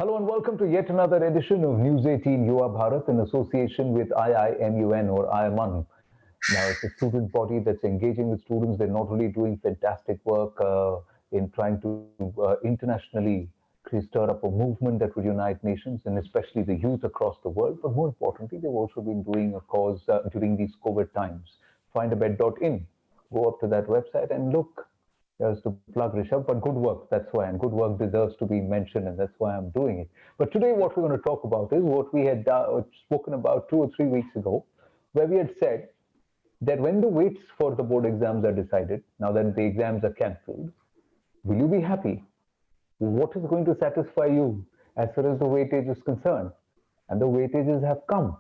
Hello and welcome to yet another edition of News 18 Yuva Bharat in association with IIMUN or IMUN. Now, it's a student body that's engaging with students. They're not only doing fantastic work in trying to internationally stir up a movement that would unite nations and especially the youth across the world, but more importantly, they've also been doing a cause during these COVID times. Findabed.in. Go up to that website and look. There's to plug Rishabh, but good work, that's why, and good work deserves to be mentioned, and that's why I'm doing it. But today, what we're going to talk about is what we had spoken about 2 or 3 weeks ago, where we had said that when the weights for the board exams are decided, now that the exams are cancelled, will you be happy? What is going to satisfy you as far as the weightage is concerned? And the weightages have come.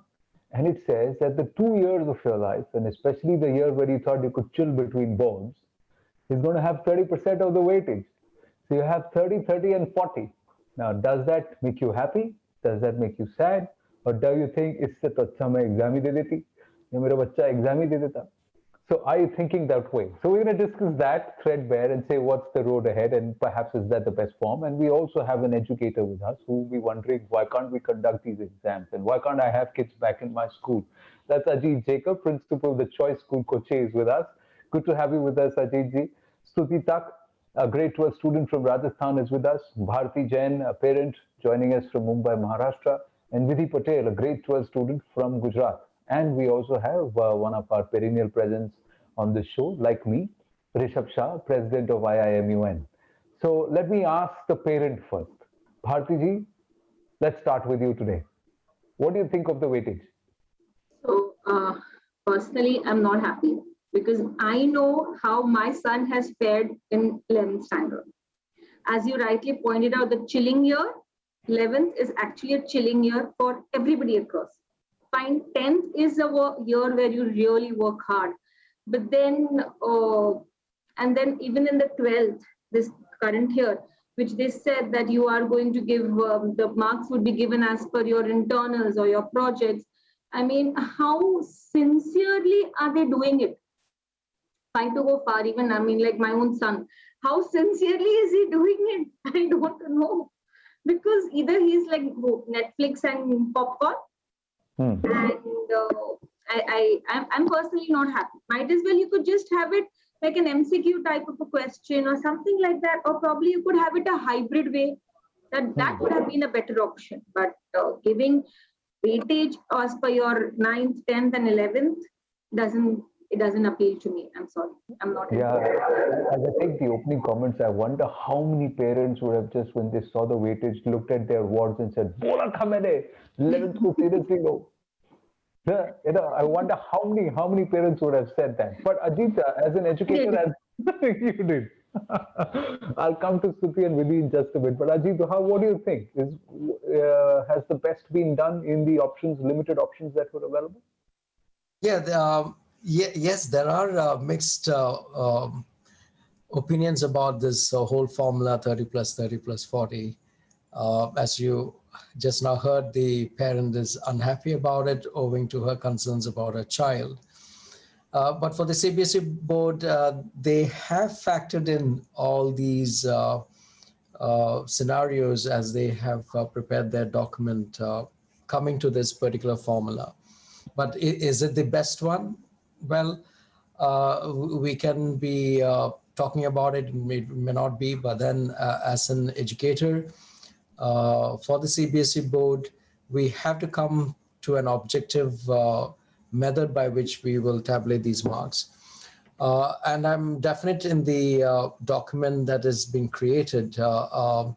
And it says that the 2 years of your life, and especially the year where you thought you could chill between boards, is going to have 30% of the weightage. So you have 30, 30, and 40. Now, does that make you happy? Does that make you sad? Or do you think इससे तो अच्छा मैं exam ही दे देती या मेरा बच्चा exam ही दे देता? So are you thinking that way? So we're going to discuss that threadbare and say what's the road ahead and perhaps is that the best form. And we also have an educator with us who will be wondering why can't we conduct these exams and why can't I have kids back in my school? That's Ajit Jacob, principal of the Choice School Kochi is with us. Good to have you with us, Ajit ji. Stuti Tak, a grade 12 student from Rajasthan is with us. Bharti Jain, a parent joining us from Mumbai, Maharashtra. And Vidhi Patel, a grade 12 student from Gujarat. And we also have one of our perennial presence on the show, like me, Rishabh Shah, president of IIMUN. So let me ask the parent first. Bharti ji, let's start with you today. What do you think of the weightage? So, personally, I'm not happy because I know how my son has fared in 11th standard. As you rightly pointed out, the chilling year, 11th is actually a chilling year for everybody across. Fine, 10th is a year where you really work hard. But then, and then even in the 12th, this current year, which they said that you are going to give, the marks would be given as per your internals or your projects. I mean, how sincerely are they doing it? Trying to go far, even, I mean, like my own son, how sincerely is he doing it? I don't know. Because either he's like Netflix and popcorn, and I'm personally not happy. Might as well you could just have it like an MCQ type of a question or something like that, or probably you could have it a hybrid way. That would have been a better option. But giving weightage as per your 9th, 10th, and 11th doesn't appeal to me. I'm sorry, I'm not. Yeah, as I take the opening comments, I wonder how many parents would have just, when they saw the weightage, looked at their wards and said, "Bola tha maine 11th ko seriously lo." Yeah, I wonder how many parents would have said that. But Ajit, as an educator, as you did, I'll come to Suti and Vidhi in just a bit. But Ajit, what do you think? Has the best been done in the limited options that were available? Yes, there are mixed opinions about this whole formula 30 plus 30 plus 40. As you just now heard, the parent is unhappy about it owing to her concerns about her child. But for the CBSE board, they have factored in all these scenarios as they have prepared their document coming to this particular formula. But is it the best one? Well, we can be talking about it, may not be, but then as an educator for the CBSE board, we have to come to an objective method by which we will tabulate these marks. And I'm definite in the document that is being created. All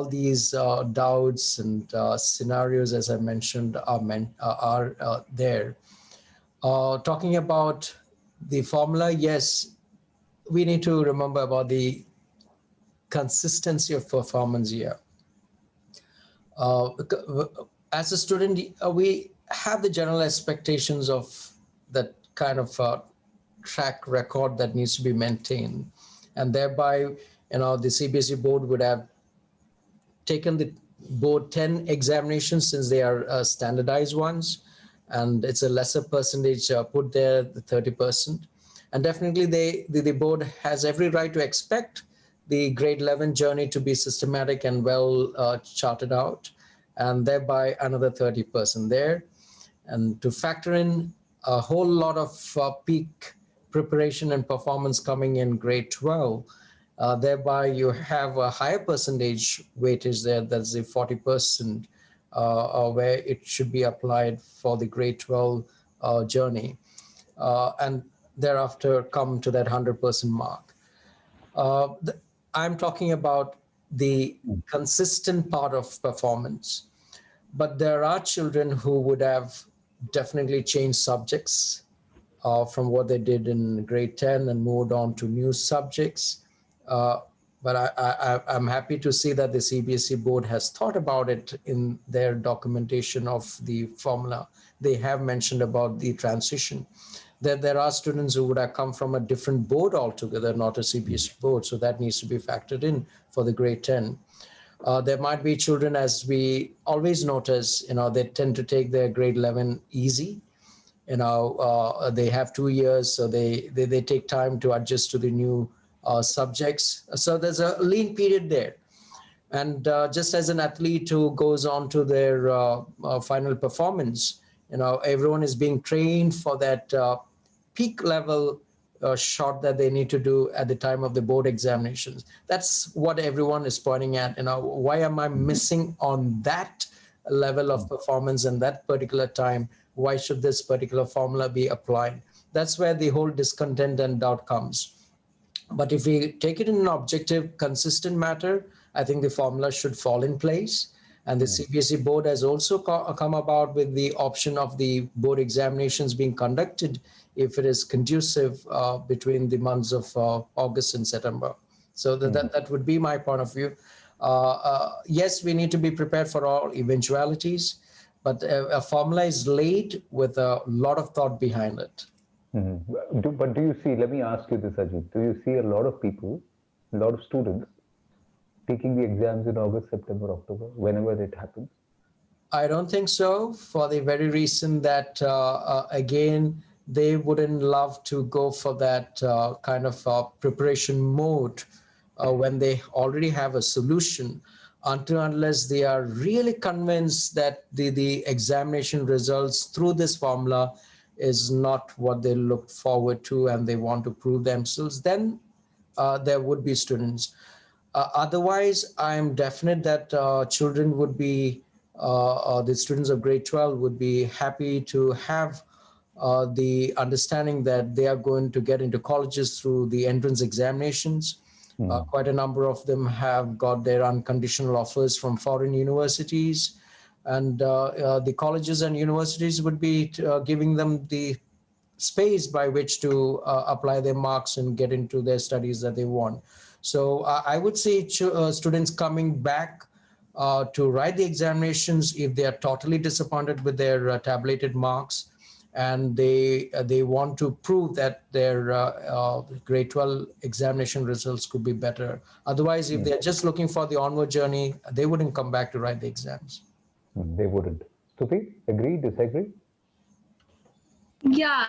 these doubts and scenarios, as I mentioned, are there. Talking about the formula, yes, we need to remember about the consistency of performance here. As a student, we have the general expectations of that kind of track record that needs to be maintained, and thereby, the CBSE board would have taken the board 10 examinations since they are standardized ones, and it's a lesser percentage put there, the 30%. And definitely the board has every right to expect the grade 11 journey to be systematic and well charted out, and thereby another 30% there. And to factor in a whole lot of peak preparation and performance coming in grade 12, thereby you have a higher percentage weightage there, that's the 40%, where it should be applied for the grade 12 journey. And thereafter come to that 100% mark. I'm talking about the consistent part of performance, but there are children who would have definitely changed subjects from what they did in grade 10 and moved on to new subjects. But I'm happy to see that the CBSE board has thought about it in their documentation of the formula. They have mentioned about the transition, that there are students who would have come from a different board altogether, not a CBSE board. So that needs to be factored in for the grade 10. There might be children, as we always notice, they tend to take their grade 11 easy. They have 2 years, so they take time to adjust to the new subjects. So there's a lean period there. And just as an athlete who goes on to their final performance, everyone is being trained for that peak level shot that they need to do at the time of the board examinations. That's what everyone is pointing at. Why am I missing on that level of performance and that particular time? Why should this particular formula be applied? That's where the whole discontent and doubt comes. But if we take it in an objective, consistent matter, I think the formula should fall in place. And the CBSE board has also come about with the option of the board examinations being conducted if it is conducive between the months of August and September. So that would be my point of view. Yes, we need to be prepared for all eventualities, but a formula is laid with a lot of thought behind it. But do you see, let me ask you this, Ajit, do you see a lot of people, a lot of students taking the exams in August, September, October, whenever it happens? I don't think so, for the very reason that, again, they wouldn't love to go for that kind of preparation mode when they already have a solution, unless they are really convinced that the examination results through this formula is not what they look forward to and they want to prove themselves, then there would be students. Otherwise, I'm definite that children would be, the students of grade 12 would be happy to have the understanding that they are going to get into colleges through the entrance examinations. Quite a number of them have got their unconditional offers from foreign universities. And the colleges and universities would be giving them the space by which to apply their marks and get into their studies that they want. So I would say students coming back to write the examinations if they are totally disappointed with their tabulated marks and they want to prove that their grade 12 examination results could be better. Otherwise, if they're just looking for the onward journey, they wouldn't come back to write the exams. They wouldn't. Stuti, agree, disagree? Yeah,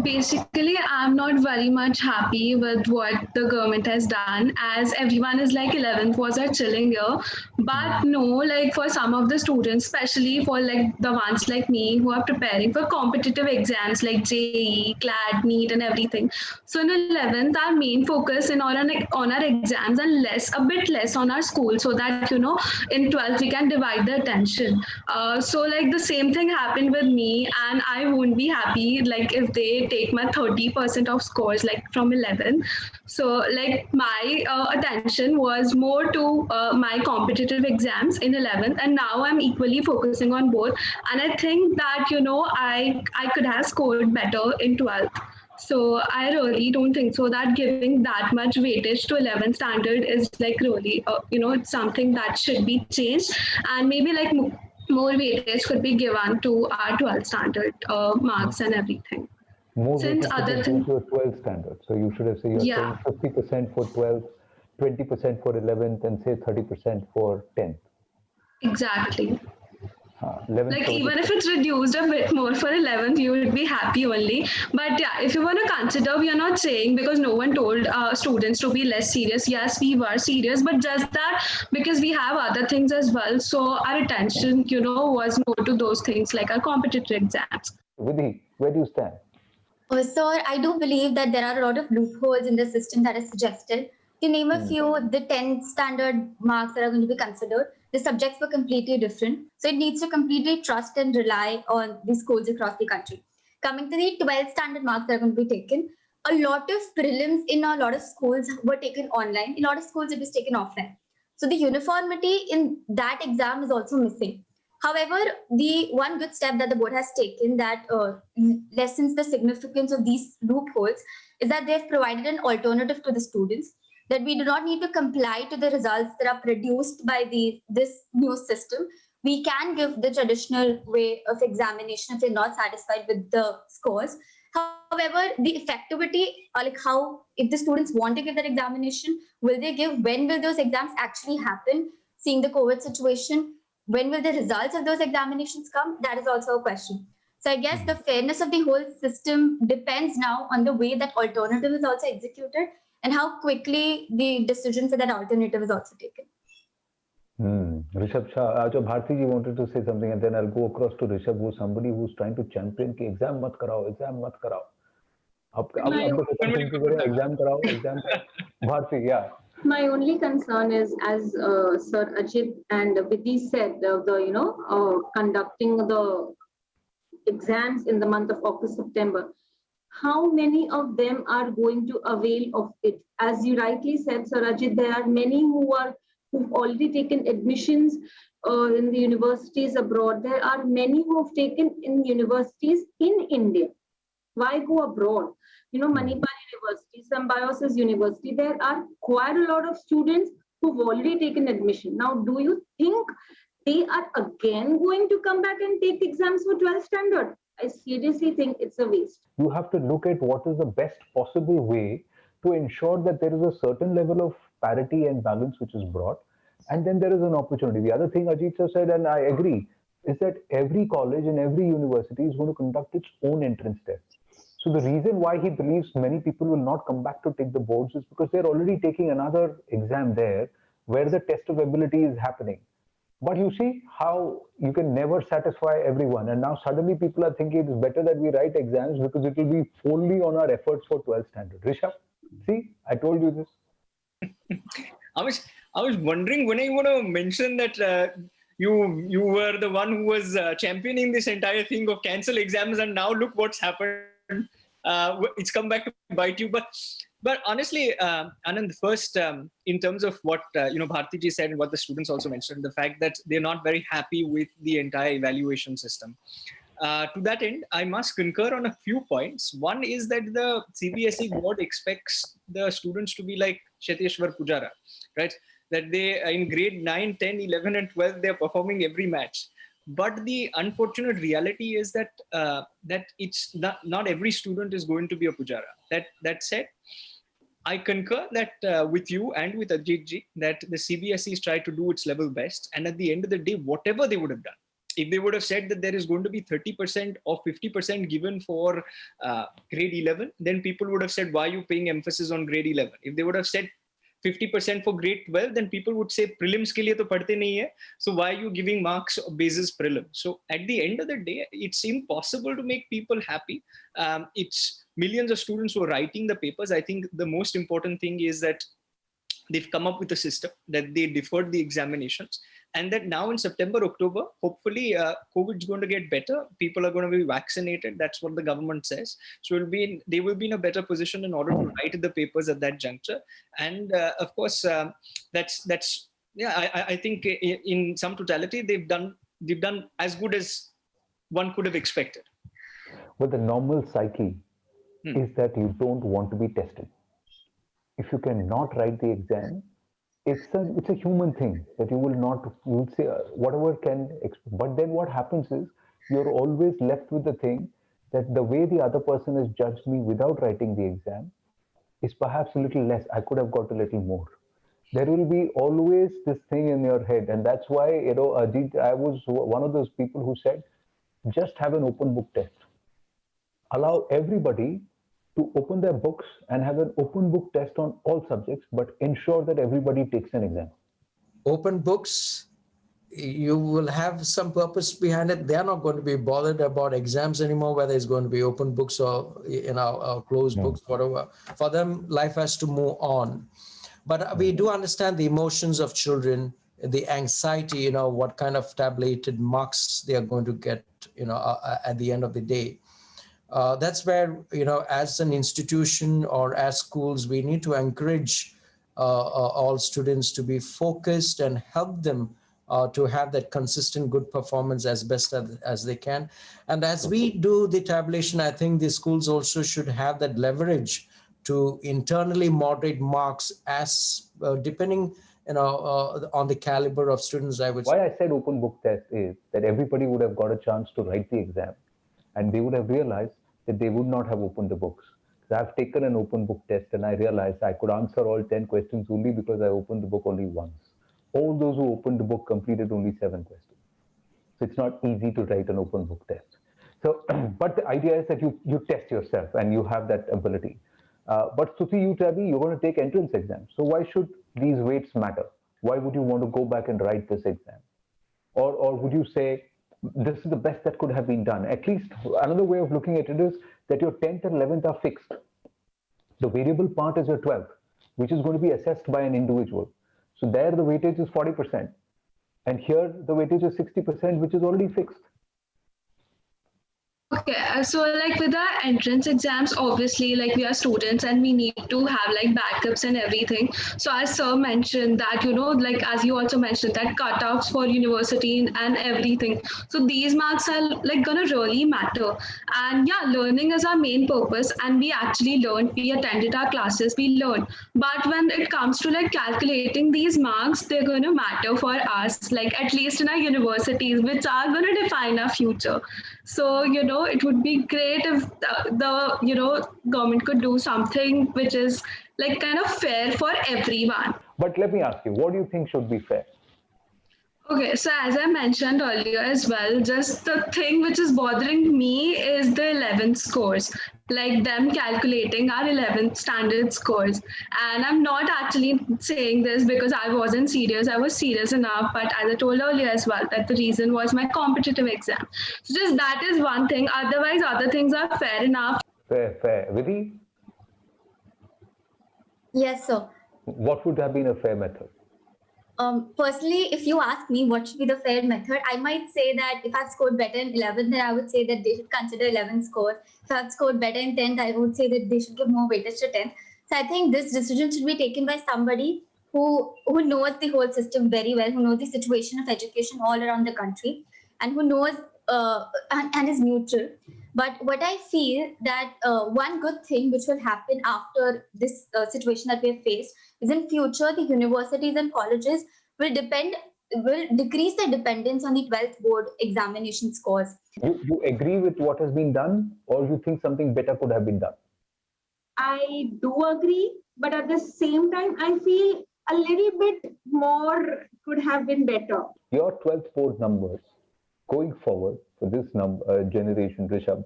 basically, I'm not very much happy with what the government has done, as everyone is like 11th was a chilling year. But no, for some of the students, especially for the ones like me who are preparing for competitive exams like JEE, CLAT, NEET, and everything. So in 11th, our main focus on our exams and a bit less on our school, so that in 12th we can divide the attention. So the same thing happened with me, and I won't be happy if they take my 30% of scores from 11. So my attention was more to my competitive exams in 11th, and now I'm equally focusing on both, and I think that I could have scored better in 12th. So I really don't think so that giving that much weightage to 11th standard is really it's something that should be changed, and maybe more weightage could be given to our 12th standard marks and everything. More Since other things to a 12th standard. So you should have said you're saying 50% for 12th, 20% for 11th, and say 30% for 10th. Exactly. 11th Like so even if it's reduced a bit more for 11th, you would be happy only. But yeah, if you want to consider, we are not saying because no one told students to be less serious. Yes, we were serious, but just that because we have other things as well. So our attention, was more to those things like our competitive exams. Vidhi, where do you stand? So I do believe that there are a lot of loopholes in the system that is suggested. To name a Hmm. few, the 10th standard marks that are going to be considered, the subjects were completely different. So it needs to completely trust and rely on the schools across the country. Coming to the 12th standard marks that are going to be taken, a lot of prelims in a lot of schools were taken online. In a lot of schools, it was taken offline. So the uniformity in that exam is also missing. However, the one good step that the board has taken that lessens the significance of these loopholes is that they've provided an alternative to the students, that we do not need to comply to the results that are produced by this new system. We can give the traditional way of examination if we're not satisfied with the scores. However, the effectivity, like how, if the students want to give that examination, will they give, when will those exams actually happen, seeing the COVID situation, when will the results of those examinations come? That is also a question. So I guess the fairness of the whole system depends now on the way that alternative is also executed and how quickly the decision for that alternative is also taken. Rishabh Shah, Bharti ji wanted to say something, and then I'll go across to Rishabh, who's somebody who's trying to champion कि exam मत कराओ, exam मत कराओ. अब तो करें exam कराओ. Bharti, yeah. My only concern is, as Sir Ajit and Vidhi said, conducting the exams in the month of August, September. How many of them are going to avail of it? As you rightly said, Sir Ajit, there are many who've already taken admissions in the universities abroad. There are many who have taken in universities in India. Why go abroad? Manipal University, Symbiosis University, there are quite a lot of students who've already taken admission. Now, do you think they are again going to come back and take exams for 12th standard? I seriously think it's a waste. You have to look at what is the best possible way to ensure that there is a certain level of parity and balance which is brought, and then there is an opportunity. The other thing Ajit sir said, and I agree, is that every college and every university is going to conduct its own entrance test. So the reason why he believes many people will not come back to take the boards is because they're already taking another exam there where the test of ability is happening. But you see how you can never satisfy everyone. And now suddenly people are thinking it is better that we write exams because it will be fully on our efforts for 12th standard. Rishabh, see, I told you this. I was wondering when I want to mention that you were the one who was championing this entire thing of cancel exams, and now look what's happened. It's come back to bite you. But honestly, Anand, first, in terms of what Bharti ji said and what the students also mentioned, the fact that they're not very happy with the entire evaluation system. To that end, I must concur on a few points. One is that the CBSE board expects the students to be like Cheteshwar Pujara, right? That they, in grade 9, 10, 11, and 12, they're performing every match. But the unfortunate reality is that that it's not every student is going to be a Pujara. That said, I concur that with you and with Ajit ji that the CBSE has tried to do its level best. And at the end of the day, whatever they would have done, if they would have said that there is going to be 30% or 50% given for grade 11, then people would have said, why are you paying emphasis on grade 11? If they would have said 50% for grade 12, then people would say prelims ke liye to padhte nahi hai, so why are you giving marks basis prelim? So at the end of the day, it's impossible to make people happy. It's millions of students who are writing the papers. I think the most important thing is that they've come up with a system that they deferred the examinations, and that now in September, October, hopefully COVID is going to get better. People are going to be vaccinated. That's what the government says. So they will be in a better position in order to write the papers at that juncture. And of course, I think in some totality, they've done as good as one could have expected. But the normal psyche is that you don't want to be tested. If you cannot write the exam, it's a human thing that you will say whatever can, but then what happens is you're always left with the thing that the way the other person has judged me without writing the exam is perhaps a little less. I could have got a little more. there will be always this thing in your head, and that's why, Ajit, I was one of those people who said, just have an open book test. Allow everybody to open their books and have an open book test on all subjects, but ensure that everybody takes an exam. Open books, you will have some purpose behind it. They are not going to be bothered about exams anymore, whether it's going to be open books or closed books, whatever. For them, life has to move on. But we do understand the emotions of children, the anxiety, what kind of tabulated marks they are going to get, at the end of the day. That's where, as an institution or as schools, we need to encourage all students to be focused and help them to have that consistent good performance as best as they can. And as we do the tabulation, I think the schools also should have that leverage to internally moderate marks as depending on the caliber of students, I would say. Why I said open book test is that everybody would have got a chance to write the exam, and they would have realized that they would not have opened the books. I've taken an open book test and I realized I could answer all 10 questions only because I opened the book only once. All those who opened the book completed only 7 questions. So it's not easy to write an open book test. So, but the idea is that you test yourself and you have that ability. But Stuti, you tell me, you're going to take entrance exams. So why should these weights matter? Why would you want to go back and write this exam? Or would you say, this is the best that could have been done? At least another way of looking at it is that your 10th and 11th are fixed. The variable part is your 12th, which is going to be assessed by an individual. So there the weightage is 40%. And here the weightage is 60%, which is already fixed. Okay, so like with our entrance exams, obviously like we are students and we need to have like backups and everything. So as sir mentioned that, like as you also mentioned that cutoffs for university and everything. So these marks are like gonna really matter. And yeah, learning is our main purpose and we actually learned, we attended our classes, we learned. But when it comes to like calculating these marks, they're gonna matter for us, like at least in our universities, which are gonna define our future. So, it would be great if the government could do something which is like kind of fair for everyone. But let me ask you, what do you think should be fair? Okay, so as I mentioned earlier as well, just the thing which is bothering me is the 11th scores, like them calculating our 11th standard scores. And I'm not actually saying this because I wasn't serious. I was serious enough, but as I told earlier as well, that the reason was my competitive exam. So just that is one thing. Otherwise, other things are fair enough. Fair. Vidhi, Yes, sir. what would have been a fair method? Personally, if you ask me what should be the fair method, I might say that if I've scored better in 11th, then I would say that they should consider 11th score. If I've scored better in 10th, I would say that they should give more weightage to 10th. So I think this decision should be taken by somebody who knows the whole system very well, who knows the situation of education all around the country, and who knows and is neutral. But what I feel that one good thing which will happen after this situation that we have faced is in future the universities and colleges will decrease their dependence on the 12th board examination scores. You agree with what has been done, or you think something better could have been done? I do agree, but at the same time, I feel a little bit more could have been better. Your 12th board numbers going forward for this generation, Rishabh,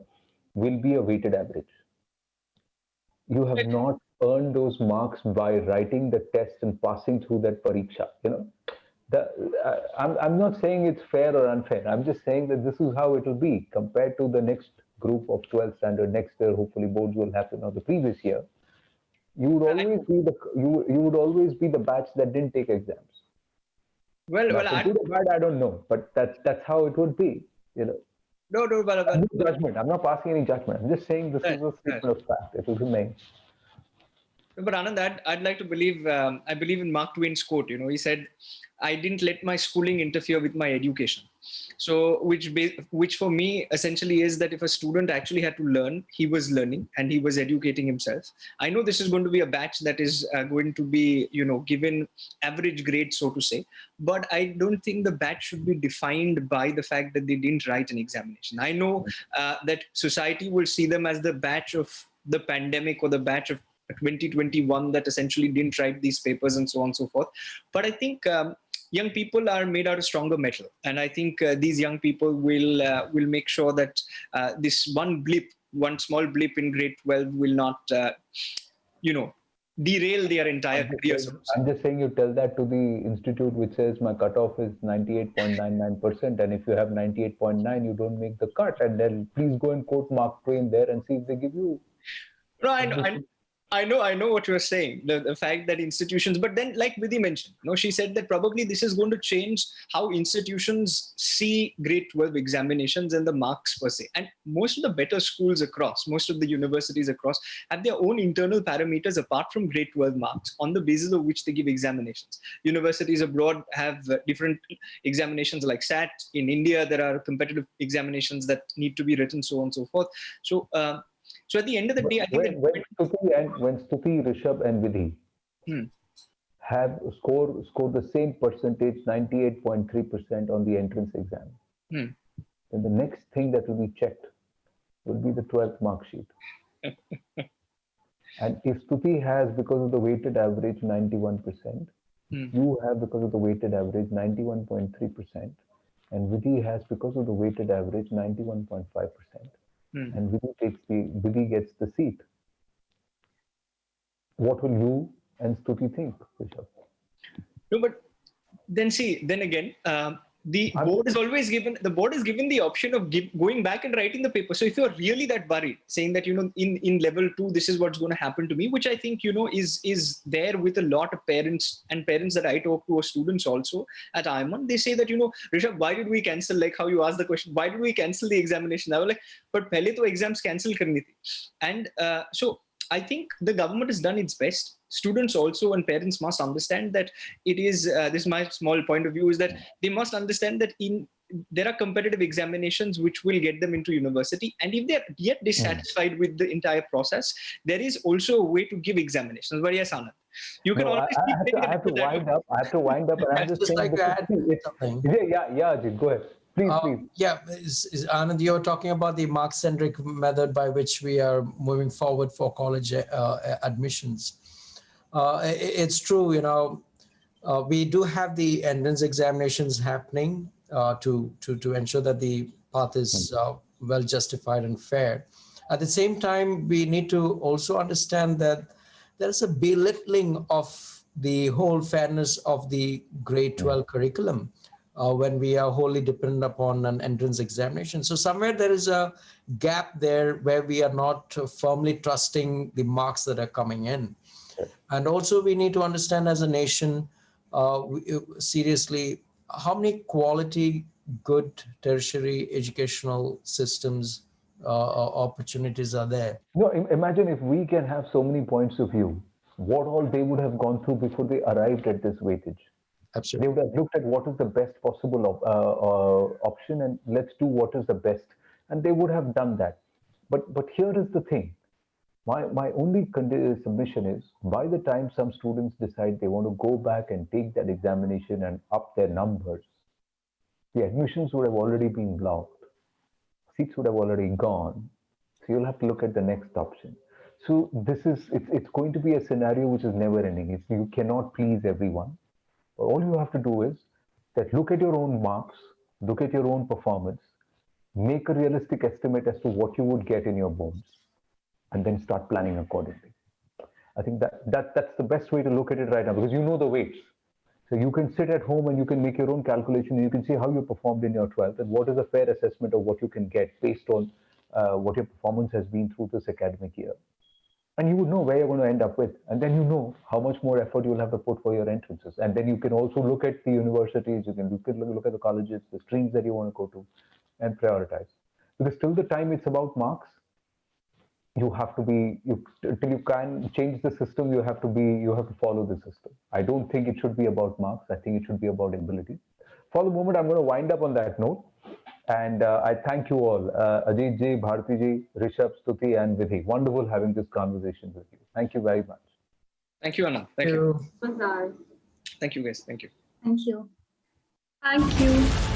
will be a weighted average. You have not earned those marks by writing the test and passing through that pariksha. I'm not saying it's fair or unfair. I'm just saying that this is how it will be compared to the next group of 12th standard next year. Hopefully, boards will happen, or the previous year. You would always be the batch that didn't take exams. Well, good or bad, I don't know, but that's how it would be. No, judgment. I'm not passing any judgment. I'm just saying this is a statement of fact. It will remain. But Anand, I'd like to believe. I believe in Mark Twain's quote. He said, "I didn't let my schooling interfere with my education." So, which for me essentially is that if a student actually had to learn, he was learning and he was educating himself. I know this is going to be a batch that is going to be, given average grades, so to say. But I don't think the batch should be defined by the fact that they didn't write an examination. I know that society will see them as the batch of the pandemic or the batch of 2021 that essentially didn't write these papers and so on and so forth. But I think young people are made out of stronger metal, and I think these young people will make sure that this one small blip in grade 12 will not, derail their entire career. I'm just saying you tell that to the institute which says my cutoff is 98.99%, and if you have 98.9, you don't make the cut, and then please go and quote Mark Twain there and see if they give you. No, I know what you're saying. The fact that institutions, but then like Vidhi mentioned, she said that probably this is going to change how institutions see grade 12 examinations and the marks per se. And most of the better schools across, most of the universities across have their own internal parameters apart from grade 12 marks on the basis of which they give examinations. Universities abroad have different examinations like SAT. In India, there are competitive examinations that need to be written, so on and so forth. So at the end of the day, I think when Stuti, Rishabh, and Vidhi have scored the same percentage, 98.3% on the entrance exam, then the next thing that will be checked will be the 12th mark sheet. And if Stuti has, because of the weighted average, 91%, you have, because of the weighted average, 91.3%, and Vidhi has, because of the weighted average, 91.5%. And Vidhi gets the seat. What will you and Stuti think, Rishabh? No, but then again, the board is given the option of going back and writing the paper. So if you're really that worried, saying that in level 2 this is what's going to happen to me, which I think is there with a lot of parents that I talk to, or students also at IIMN, they say that Rishabh, why did we cancel? Like how you asked the question, why did we cancel the examination? I was like, but pehle to exams cancel karni thi. And so I think the government has done its best. Students also and parents must understand that it is, this is my small point of view, is that they must understand that there are competitive examinations which will get them into university. And if they're yet dissatisfied with the entire process, there is also a way to give examinations. But yes, Anand, you can always I have to wind up. And I'm just saying, yeah, Ajit, go ahead. Please. Yeah, Anand, you're talking about the mark-centric method by which we are moving forward for college admissions. It's true, we do have the entrance examinations happening to ensure that the path is well justified and fair. At the same time, we need to also understand that there's a belittling of the whole fairness of the grade 12 curriculum. When we are wholly dependent upon an entrance examination. So somewhere there is a gap there where we are not firmly trusting the marks that are coming in. And also we need to understand as a nation, seriously, how many quality, good tertiary educational systems opportunities are there? No, imagine if we can have so many points of view, what all they would have gone through before they arrived at this weightage. Absolutely. They would have looked at what is the best possible option, and let's do what is the best. And they would have done that. But here is the thing. My only submission is, by the time some students decide they want to go back and take that examination and up their numbers, the admissions would have already been blocked. Seats would have already gone. So you'll have to look at the next option. So it's going to be a scenario which is never ending. You cannot please everyone. But all you have to do is that look at your own marks, look at your own performance, make a realistic estimate as to what you would get in your bones, and then start planning accordingly. I think that's the best way to look at it right now, because you know the weights. So you can sit at home and you can make your own calculation, and you can see how you performed in your 12th and what is a fair assessment of what you can get based on what your performance has been through this academic year. And you would know where you're going to end up with. And then you know how much more effort you'll have to put for your entrances. And then you can also look at the universities, you can look at the colleges, the streams that you want to go to, and prioritize. Because till the time it's about marks, you have to till you can change the system, you have to follow the system. I don't think it should be about marks. I think it should be about ability. For the moment, I'm going to wind up on that note. And I thank you all, Ajit ji, Bharti ji, Rishabh, Stuti, and Vidhi. Wonderful having this conversation with you. Thank you very much. Thank you, Anand. Thank you. Bazaar. Thank you, guys. Thank you. Thank you. Thank you.